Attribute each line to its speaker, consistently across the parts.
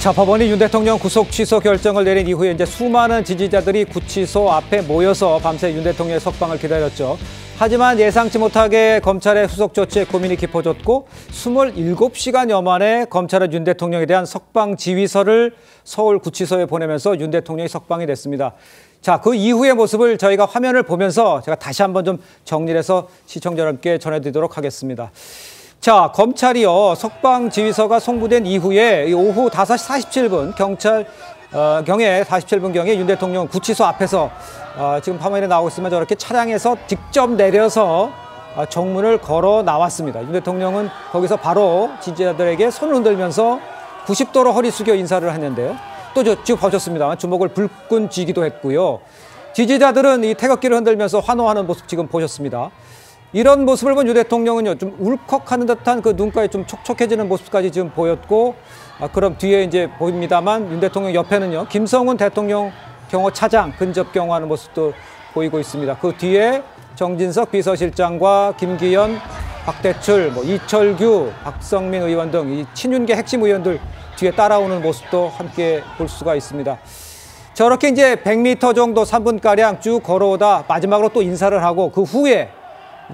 Speaker 1: 자, 법원이 윤 대통령 구속 취소 결정을 내린 이후에 이제 수많은 지지자들이 구치소 앞에 모여서 밤새 윤 대통령의 석방을 기다렸죠. 하지만 예상치 못하게 검찰의 후속 조치에 고민이 깊어졌고 27시간여 만에 검찰은 윤 대통령에 대한 석방 지휘서를 서울 구치소에 보내면서 윤 대통령이 석방이 됐습니다. 자, 그 이후의 모습을 저희가 화면을 보면서 제가 다시 한번 좀 정리를 해서 시청자 여러분께 전해드리도록 하겠습니다. 자, 검찰이요, 석방 지휘서가 송부된 이후에 오후 5시 47분 경에 47분경에 윤 대통령 구치소 앞에서 지금 화면에 나오고 있으면 저렇게 차량에서 직접 내려서 정문을 걸어 나왔습니다. 윤 대통령은 거기서 바로 지지자들에게 손을 흔들면서 90도로 허리 숙여 인사를 했는데요. 또 지금 보셨습니다만 주먹을 불끈 쥐기도 했고요. 지지자들은 이 태극기를 흔들면서 환호하는 모습 지금 보셨습니다. 이런 모습을 본 윤 대통령은요, 좀 울컥하는 듯한 그 눈가에 좀 촉촉해지는 모습까지 지금 보였고, 그럼 뒤에 이제 보입니다만 윤 대통령 옆에는요, 김성훈 대통령 경호 차장 근접 경호하는 모습도 보이고 있습니다. 그 뒤에 정진석 비서실장과 김기현, 박대출, 이철규, 박성민 의원 등 이 친윤계 핵심 의원들 뒤에 따라오는 모습도 함께 볼 수가 있습니다. 저렇게 이제 100m 정도 3분가량 쭉 걸어오다 마지막으로 또 인사를 하고 그 후에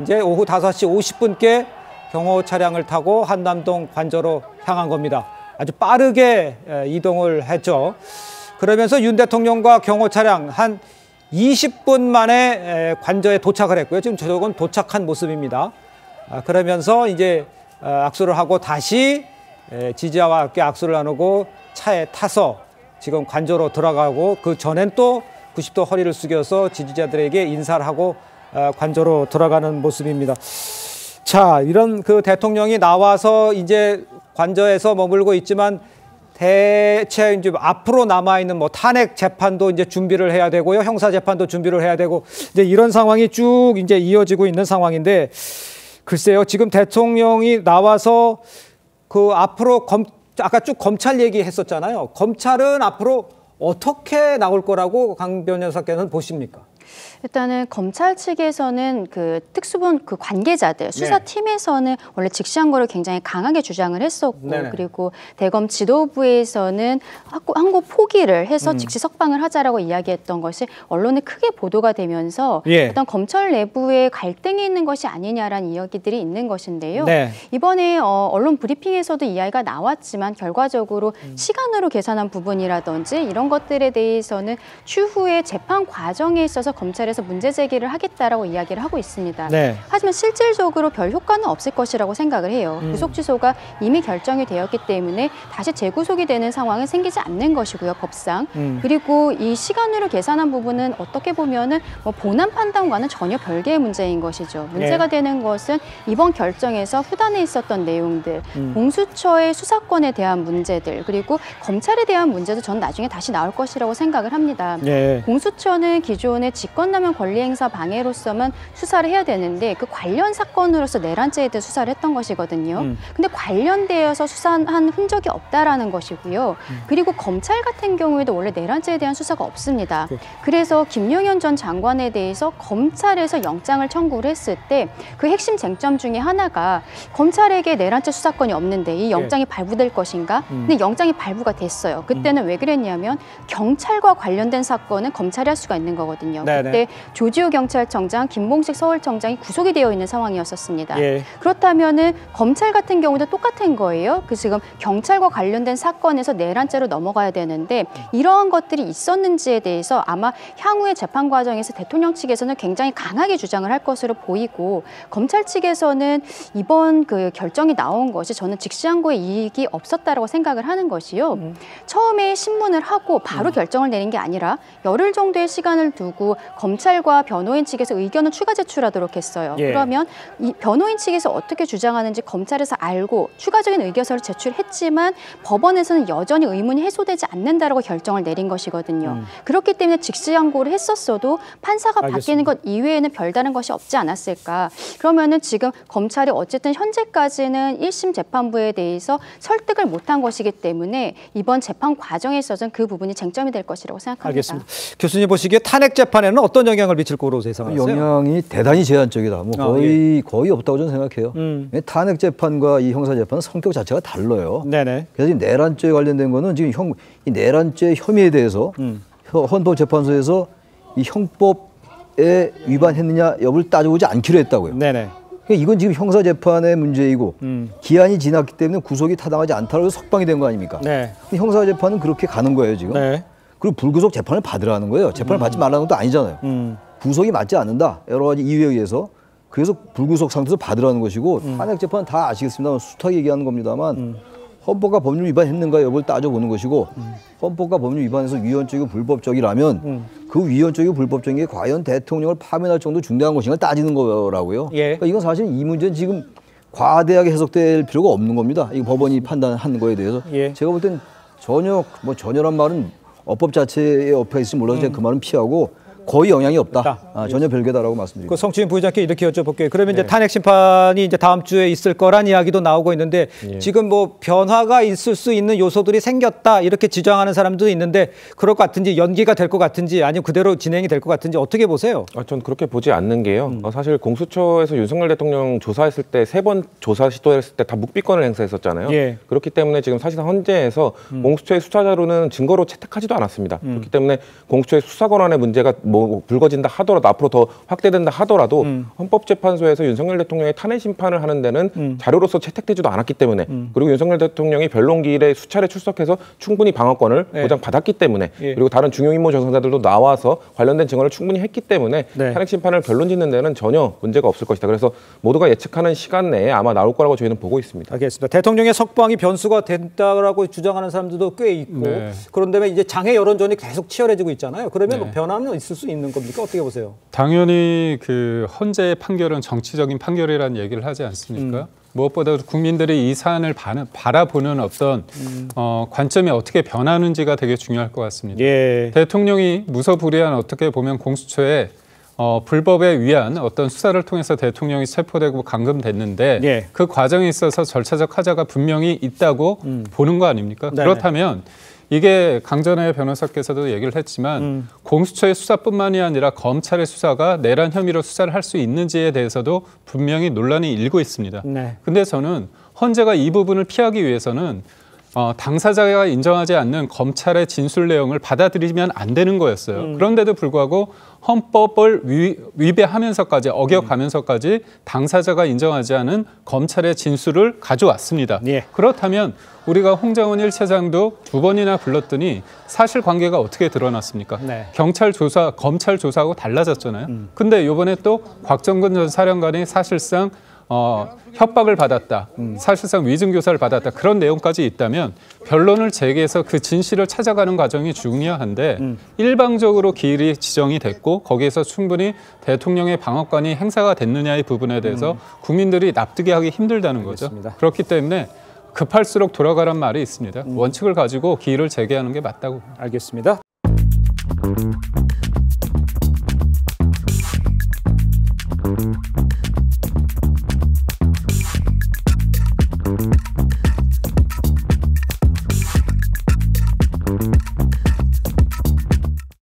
Speaker 1: 이제 오후 5시 50분께 경호 차량을 타고 한남동 관저로 향한 겁니다. 아주 빠르게 이동을 했죠. 그러면서 윤 대통령과 경호 차량 한 20분 만에 관저에 도착을 했고요. 지금 저건 도착한 모습입니다. 그러면서 이제 악수를 하고 다시 지지자와 함께 악수를 나누고 차에 타서 지금 관저로 들어가고 그 전엔 또 90도 허리를 숙여서 지지자들에게 인사를 하고 관저로 들어가는 모습입니다. 자, 이런 그 대통령이 나와서 이제 관저에서 머물고 있지만 대체 이제 앞으로 남아있는 탄핵 재판도 이제 준비를 해야 되고요. 형사 재판도 준비를 해야 되고 이제 이런 상황이 쭉 이제 이어지고 있는 상황인데 글쎄요. 지금 대통령이 나와서 그 앞으로 아까 쭉 검찰 얘기했었잖아요. 검찰은 앞으로 어떻게 나올 거라고 강 변호사께서는 보십니까?
Speaker 2: 일단은 검찰 측에서는 그 특수본 그 관계자들 수사팀에서는 원래 직시항고를 굉장히 강하게 주장을 했었고 그리고 대검 지도부에서는 항고 포기를 해서 즉시 석방을 하자라고 이야기했던 것이 언론에 크게 보도가 되면서 어떤 검찰 내부에 갈등이 있는 것이 아니냐라는 이야기들이 있는 것인데요. 이번에 언론 브리핑에서도 이야기가 나왔지만 결과적으로 시간으로 계산한 부분이라든지 이런 것들에 대해서는 추후에 재판 과정에 있어서 검찰에서 문제 제기를 하겠다라고 이야기를 하고 있습니다. 하지만 실질적으로 별 효과는 없을 것이라고 생각을 해요. 구속 취소가 이미 결정이 되었기 때문에 다시 재구속이 되는 상황은 생기지 않는 것이고요, 법상. 그리고 이 시간으로 계산한 부분은 어떻게 보면은 본안 판단과는 전혀 별개의 문제인 것이죠. 문제가 되는 것은 이번 결정에서 후단에 있었던 내용들, 공수처의 수사권에 대한 문제들, 그리고 검찰에 대한 문제도 전 나중에 다시 나올 것이라고 생각을 합니다. 공수처는 기존의 직권남용 권리행사 방해로서만 수사를 해야 되는데 그 관련 사건으로서 내란죄에 대해 수사를 했던 것이거든요. 근데 관련되어서 수사한 흔적이 없다라는 것이고요. 그리고 검찰 같은 경우에도 원래 내란죄에 대한 수사가 없습니다. 그래서 김용현 전 장관에 대해서 검찰에서 영장을 청구를 했을 때 그 핵심 쟁점 중에 하나가 검찰에게 내란죄 수사권이 없는데 이 영장이 발부될 것인가? 근데 영장이 발부가 됐어요. 그때는 왜 그랬냐면 경찰과 관련된 사건은 검찰이 할 수가 있는 거거든요. 그때 조지호 경찰청장, 김봉식 서울청장이 구속이 되어 있는 상황이었었습니다. 그렇다면은 검찰 같은 경우도 똑같은 거예요. 그 지금 경찰과 관련된 사건에서 내란죄로 넘어가야 되는데 이러한 것들이 있었는지에 대해서 아마 향후의 재판 과정에서 대통령 측에서는 굉장히 강하게 주장을 할 것으로 보이고 검찰 측에서는 이번 그 결정이 나온 것이 저는 직시항고에 이익이 없었다라고 생각을 하는 것이요. 처음에 신문을 하고 바로 결정을 내린 게 아니라 열흘 정도의 시간을 두고 검찰과 변호인 측에서 의견을 추가 제출하도록 했어요. 그러면 이 변호인 측에서 어떻게 주장하는지 검찰에서 알고 추가적인 의견서를 제출했지만 법원에서는 여전히 의문이 해소되지 않는다라고 결정을 내린 것이거든요. 그렇기 때문에 직시항고를 했었어도 판사가 바뀌는 것 이외에는 별다른 것이 없지 않았을까. 그러면은 지금 검찰이 어쨌든 현재까지는 1심 재판부에 대해서 설득을 못한 것이기 때문에 이번 재판 과정에 있어서는 그 부분이 쟁점이 될 것이라고 생각합니다.
Speaker 1: 알겠습니다. 교수님 보시기에 탄핵 재판에 판단에는 어떤 영향을 미칠 거로 예상하세요?
Speaker 3: 영향이 대단히 제한적이다. 뭐 거의 없다고 저는 생각해요. 탄핵 재판과 이 형사 재판은 성격 자체가 달라요.
Speaker 1: 네네.
Speaker 3: 그래서 이 내란죄에 관련된 거는 지금 이 내란죄 혐의에 대해서 헌법재판소에서 이 형법에 위반했느냐 여부를 따져보지 않기로 했다고요.
Speaker 1: 네네.
Speaker 3: 이건 지금 형사 재판의 문제이고 기한이 지났기 때문에 구속이 타당하지 않다고 해서 석방이 된 거 아닙니까?
Speaker 1: 네.
Speaker 3: 형사 재판은 그렇게 가는 거예요 지금.
Speaker 1: 네.
Speaker 3: 그리고 불구속 재판을 받으라는 거예요. 재판을 받지 말라는 것도 아니잖아요. 구속이 맞지 않는다. 여러 가지 이유에 의해서. 그래서 불구속 상태에서 받으라는 것이고 탄핵 재판은 다 아시겠습니다만 숱하게 얘기하는 겁니다만 헌법과 법률 위반했는가 여부를 따져보는 것이고 헌법과 법률 위반해서 위헌적이고 불법적이라면 그 위헌적이고 불법적인 게 과연 대통령을 파면할 정도 중대한 것인가 따지는 거라고요.
Speaker 1: 예.
Speaker 3: 그러니까 이건 사실 이 문제는 지금 과대하게 해석될 필요가 없는 겁니다. 이 법원이 판단한 거에 대해서.
Speaker 1: 예.
Speaker 3: 제가 볼 땐 전혀란 말은 어법 자체에 엎여 있을지 몰라서 제가 그 말은 피하고 거의 영향이 없다. 전혀 별개다라고 말씀드립니다.
Speaker 1: 그 성추인 부의장께 이렇게 여쭤볼게요. 그러면 이제 탄핵 심판이 이제 다음 주에 있을 거란 이야기도 나오고 있는데 지금 뭐 변화가 있을 수 있는 요소들이 생겼다 이렇게 지정하는 사람도 있는데 그럴 것 같은지 연기가 될 것 같은지 아니면 그대로 진행이 될 것 같은지 어떻게 보세요?
Speaker 4: 전 그렇게 보지 않는 게요. 사실 공수처에서 윤석열 대통령 조사했을 때 3번 조사 시도했을 때 다 묵비권을 행사했었잖아요.
Speaker 1: 예.
Speaker 4: 그렇기 때문에 지금 사실상 헌재에서 공수처의 수사 자료는 증거로 채택하지도 않았습니다. 그렇기 때문에 공수처의 수사 권한의 문제가 뭐 불거진다 하더라도 앞으로 더 확대된다 하더라도 헌법재판소에서 윤석열 대통령의 탄핵 심판을 하는 데는 자료로서 채택되지도 않았기 때문에 그리고 윤석열 대통령이 변론기일에 수차례 출석해서 충분히 방어권을 보장받았기 때문에 그리고 다른 중요 임무 정상자들도 나와서 관련된 증언을 충분히 했기 때문에 탄핵 심판을 변론 짓는 데는 전혀 문제가 없을 것이다. 그래서 모두가 예측하는 시간 내에 아마 나올 거라고 저희는 보고 있습니다.
Speaker 1: 알겠습니다. 대통령의 석방이 변수가 된다라고 주장하는 사람들도 꽤 있고 그런데 이제 장애 여론전이 계속 치열해지고 있잖아요. 그러면 뭐 변화는 있을 수 있는 겁니까? 어떻게 보세요?
Speaker 5: 당연히 그 헌재의 판결은 정치적인 판결이라는 얘기를 하지 않습니까? 무엇보다 국민들이 이 사안을 바라보는 어떤 관점이 어떻게 변하는지가 되게 중요할 것 같습니다.
Speaker 1: 예.
Speaker 5: 대통령이 무소불위한 어떻게 보면 공수처에 불법에 의한 어떤 수사를 통해서 대통령이 체포되고 감금됐는데 그 과정에 있어서 절차적 하자가 분명히 있다고 보는 거 아닙니까?
Speaker 1: 네네.
Speaker 5: 그렇다면 이게 강전의 변호사께서도 얘기를 했지만 공수처의 수사뿐만이 아니라 검찰의 수사가 내란 혐의로 수사를 할 수 있는지에 대해서도 분명히 논란이 일고 있습니다. 근데 저는 헌재가 이 부분을 피하기 위해서는 당사자가 인정하지 않는 검찰의 진술 내용을 받아들이면 안 되는 거였어요. 그런데도 불구하고 헌법을 위배하면서까지 어겨가면서까지 당사자가 인정하지 않은 검찰의 진술을 가져왔습니다. 그렇다면 우리가 홍장원 1차장도 2번이나 불렀더니 사실관계가 어떻게 드러났습니까? 검찰 조사하고 달라졌잖아요. 근데 이번에 또 곽정근 전 사령관이 사실상 협박을 받았다. 사실상 위증교사를 받았다. 그런 내용까지 있다면 변론을 제기해서 그 진실을 찾아가는 과정이 중요한데 일방적으로 기일이 지정이 됐고 거기에서 충분히 대통령의 방어권이 행사가 됐느냐의 부분에 대해서 국민들이 납득이 하기 힘들다는 거죠.
Speaker 1: 알겠습니다.
Speaker 5: 그렇기 때문에 급할수록 돌아가란 말이 있습니다. 원칙을 가지고 기일을 제기하는 게 맞다고.
Speaker 1: 알겠습니다.